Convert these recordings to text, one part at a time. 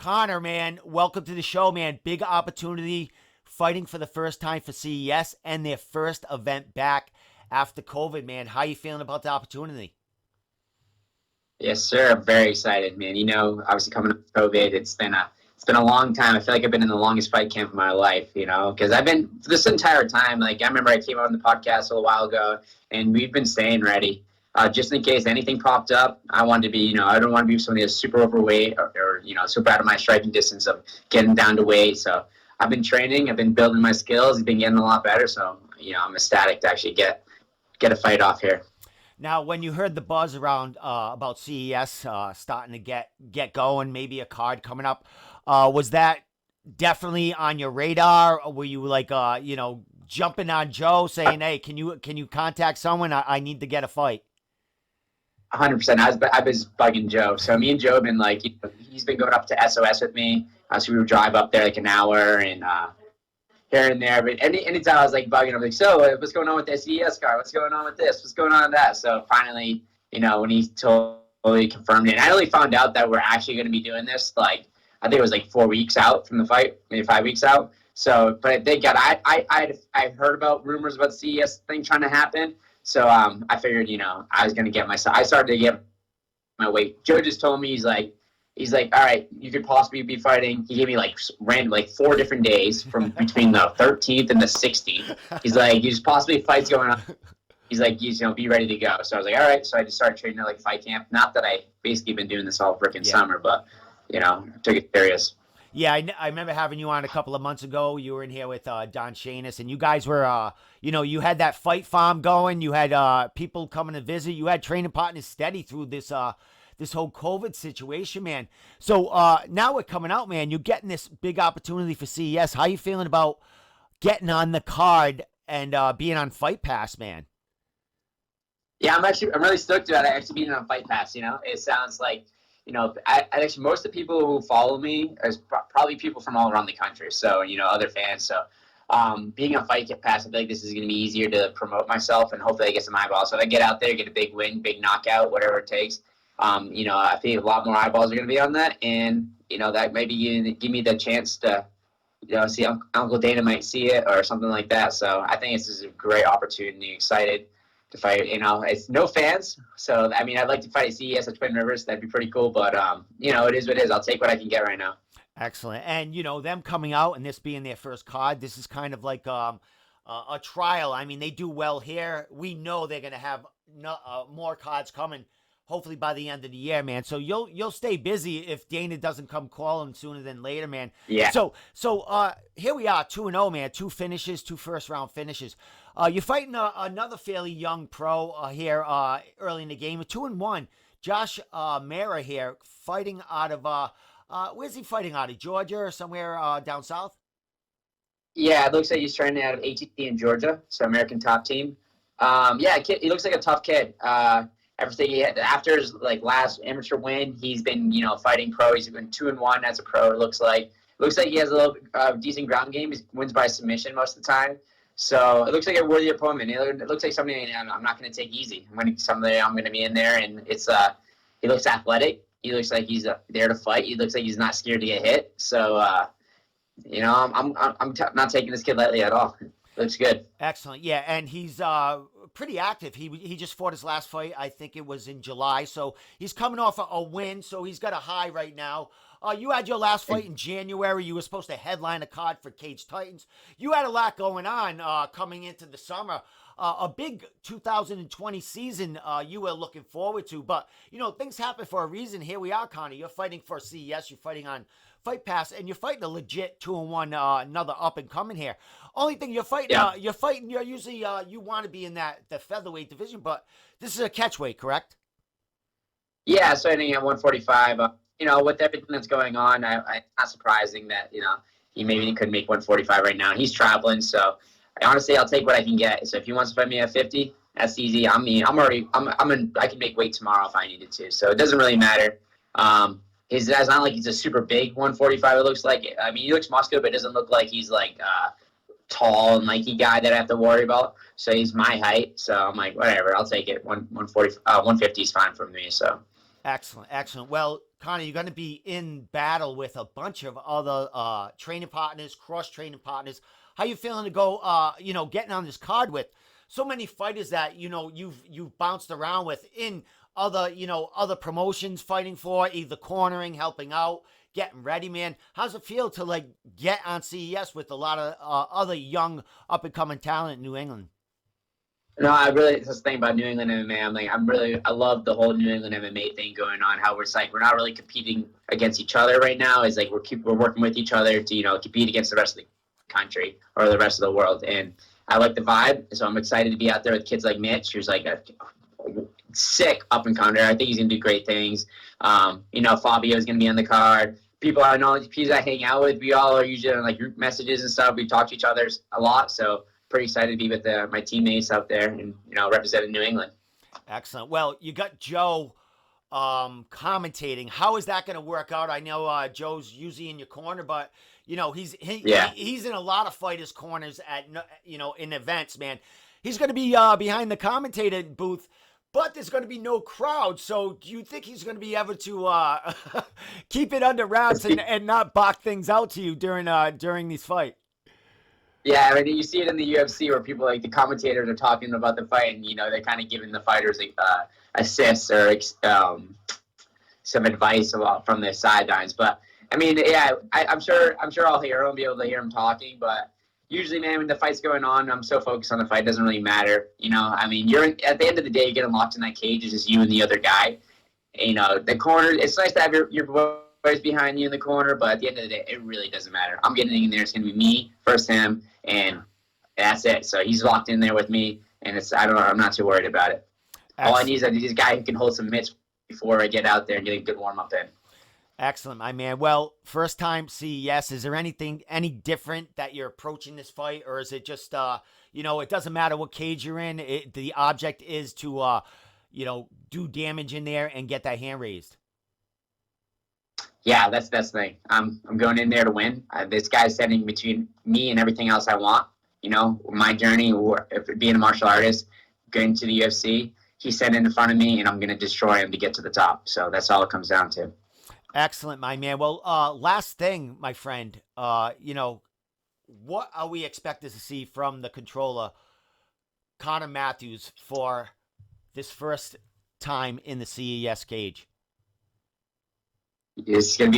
Connor, man, welcome to the show, man. Big opportunity fighting for the first time for CES and their first event back after COVID, man. How you feeling about the opportunity? Yes, sir. I'm very excited, man. Obviously coming up with COVID, it's been a long time. I feel like I've been in the longest fight camp of my life, because I've been this entire time. Like I remember I came on the podcast a little while ago, and we've been staying ready, just in case anything popped up. I wanted to be, I don't want to be somebody that's super overweight or super out of my striking distance of getting down to weight. So I've been training, I've been building my skills, I've been getting a lot better. So I'm ecstatic to actually get a fight off here. Now, when you heard the buzz around about CES starting to get going, maybe a card coming up, was that definitely on your radar? Or were you like, jumping on Joe saying, "Hey, can you contact someone? I need to get a fight." 100%. I was bugging Joe. So me and Joe have been like, he's been going up to SOS with me. So we would drive up there like an hour and here and there. But anytime I was like bugging him, like, so what's going on with the CES card? What's going on with this? What's going on with that? So finally, when he totally confirmed it, and I only found out that we're actually going to be doing this, like, I think it was like 4 weeks out from the fight, maybe 5 weeks out. So, but thank God, I heard about rumors about the CES thing trying to happen. So I figured, I was going to get myself, I started to get my weight. Joe just told me, he's like, all right, you could possibly be fighting. He gave me like random, like 4 different days from between the 13th and the 16th. He's like, there's possibly fights going on. He's like, be ready to go. So I was like, all right. So I just started training at like fight camp. Not that I basically been doing this all freaking summer, but, took it serious. Yeah, I remember having you on a couple of months ago. You were in here with Don Shanis, and you guys were, you had that fight farm going. You had people coming to visit. You had training partners steady through this whole COVID situation, man. So now we're coming out, man. You're getting this big opportunity for CES. How you feeling about getting on the card and being on Fight Pass, man? Yeah, I'm really stoked about it actually being on Fight Pass. It sounds like, I actually, most of the people who follow me is probably people from all around the country. So, other fans. So, being on Fight Pass, I feel like this is going to be easier to promote myself and hopefully I get some eyeballs. So if I get out there, get a big win, big knockout, whatever it takes. I think a lot more eyeballs are going to be on that. And, that maybe give me the chance to, see Uncle Dana might see it or something like that. So I think this is a great opportunity. Excited to fight. It's no fans. So, I'd like to fight at CES at Twin Rivers. That'd be pretty cool. But, it is what it is. I'll take what I can get right now. Excellent. And, them coming out and this being their first card, this is kind of like a trial. I mean, they do well here. We know they're going to have more cards coming, hopefully by the end of the year, man. So you'll stay busy if Dana doesn't come calling sooner than later, man. Yeah. So here we are, 2-0, man. 2 finishes, 2 first-round finishes. You're fighting another fairly young pro here early in the game. 2-1. Josh Mara here, fighting out of where's he fighting out of? Georgia or somewhere down south? Yeah, it looks like he's training out of ATT in Georgia, so American Top Team. He looks like a tough kid. Everything he had after his last amateur win, he's been fighting pro. He's been 2-1 as a pro. It looks like he has a little decent ground game. He wins by submission most of the time. So it looks like a worthy opponent. It looks like something I'm not going to take easy. I'm going to be in there, and it's he looks athletic. He looks like he's there to fight. He looks like he's not scared to get hit. So I'm not taking this kid lightly at all. Looks good. Excellent. Yeah, and he's pretty active. He just fought his last fight. I think it was in July. So he's coming off a win. So he's got a high right now. You had your last fight in January. You were supposed to headline a card for Cage Titans. You had a lot going on coming into the summer. A big 2020 season you were looking forward to. But, things happen for a reason. Here we are, Connie. You're fighting for CES. You're fighting on Fight Pass, and you're fighting a legit 2-1, another up and coming here. Only thing you're fighting, you're usually you want to be in the featherweight division, but this is a catchweight, correct? Yeah, so I think at 145. With everything that's going on, it's not surprising that he maybe could make 145 right now. He's traveling, so honestly, I'll take what I can get. So if he wants to fight me at 50, that's easy. I can make weight tomorrow if I needed to. So it doesn't really matter. It's not like he's a super big 145. It looks like. I mean, he looks muscular, but it doesn't look like he's like tall and lanky guy that I have to worry about. So he's my height. So I'm like, whatever, I'll take it. 150 is fine for me. So excellent. Well, Connor, you're going to be in battle with a bunch of other training partners, cross-training partners. How you feeling to go, getting on this card with so many fighters that, you've bounced around with in other promotions fighting for, either cornering, helping out, getting ready, man? How's it feel to, like, get on CES with a lot of other young up-and-coming talent in New England? No, I really, that's the thing about New England MMA. I love the whole New England MMA thing going on. How we're not really competing against each other right now. Is like we're working with each other to compete against the rest of the country or the rest of the world. And I like the vibe, so I'm excited to be out there with kids like Mitch, who's like a sick up and comer. I think he's gonna do great things. Fabio's gonna be on the card. People I know, people I hang out with, we all are usually on like group messages and stuff. We talk to each other a lot, so pretty excited to be with my teammates out there and representing New England. Excellent. Well, you got Joe commentating. How is that going to work out? I know Joe's usually in your corner, but he's in a lot of fighters' corners at in events. Man, he's going to be behind the commentator booth, but there's going to be no crowd. So, do you think he's going to be able to keep it under wraps and not bark things out to you during these fights? Yeah, I mean, you see it in the UFC where people, like, the commentators are talking about the fight, and they're kind of giving the fighters assists or some advice from the sidelines. But I mean, yeah, I'm sure I'll be able to hear him talking. But usually, man, when the fight's going on, I'm so focused on the fight, it doesn't really matter. I mean, at the end of the day, you're getting locked in that cage. It's just you and the other guy. The corner. It's nice to have your boys behind you in the corner, but at the end of the day, it really doesn't matter. I'm getting in there. It's gonna be me first, him, and that's it. So he's locked in there with me, and I'm not too worried about it. Excellent. All I need is a guy who can hold some mitts before I get out there and get a good warm up in. Excellent, my man. Well, first time CES. Is there any different that you're approaching this fight, or is it just it doesn't matter what cage you're in? The object is to do damage in there and get that hand raised. Yeah, that's the thing. I'm going in there to win. This guy's standing between me and everything else I want. My journey, or being a martial artist, going to the UFC, he's standing in front of me, and I'm going to destroy him to get to the top. So that's all it comes down to. Excellent, my man. Well, last thing, my friend, what are we expected to see from the controller, Connor Matthews, for this first time in the CES cage? You're just a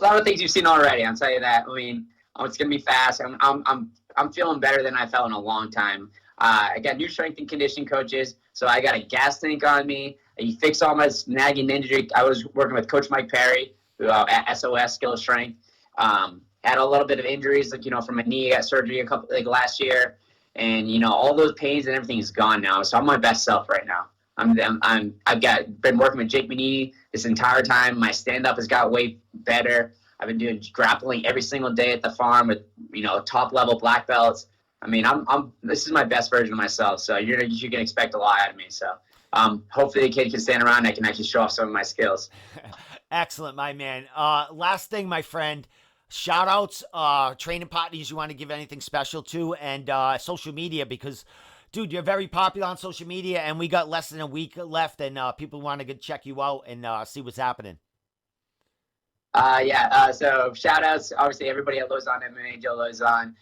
lot of things you've seen already. I'll tell you that. I mean, it's gonna be fast. I'm feeling better than I felt in a long time. I got new strength and conditioning coaches, so I got a gas tank on me. He fixed all my nagging injury. I was working with Coach Mike Perry at SOS Skill of Strength. Had a little bit of injuries, from a knee. I got surgery last year, and all those pains and everything is gone now. So I'm my best self right now. I've been working with Jake Manini this entire time. My stand up has got way better. I've been doing grappling every single day at the farm with top level black belts. I mean, this is my best version of myself. So you can expect a lot out of me. So hopefully the kid can stand around and I can actually show off some of my skills. Excellent, my man. Last thing, my friend. Shout outs, training partners you want to give anything special to, and social media, because dude, you're very popular on social media, and we got less than a week left, and people want to check you out and see what's happening. So shout outs, obviously, everybody at Lozon MMA, Joe Lozon,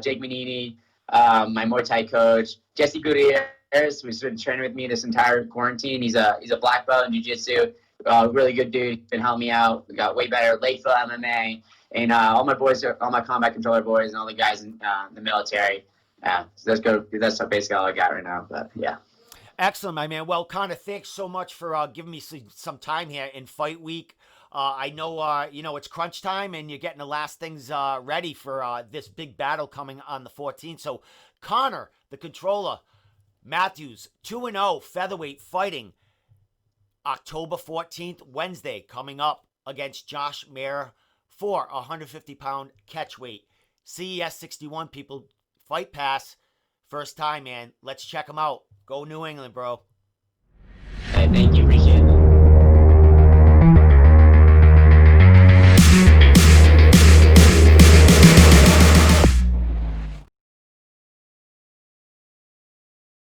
Jake Manini, my Muay Thai coach, Jesse Gutierrez, who's been training with me this entire quarantine. He's a black belt in jiu-jitsu, really good dude, been helping me out. We got way better, Lakeville MMA, and all my boys, all my combat controller boys, and all the guys in the military. Yeah, so that's basically all I got right now. But yeah. Excellent, my man. Well, Connor, thanks so much for giving me some time here in fight week. I know it's crunch time, and you're getting the last things ready for this big battle coming on the 14th. So, Connor, the controller, Matthews, 2-0 featherweight fighting October 14th, Wednesday, coming up against Josh Mayer for 150-pound catchweight. CES 61, people. Fight Pass, first time, man. Let's check them out. Go New England, bro. Hey, thank you. Appreciate it.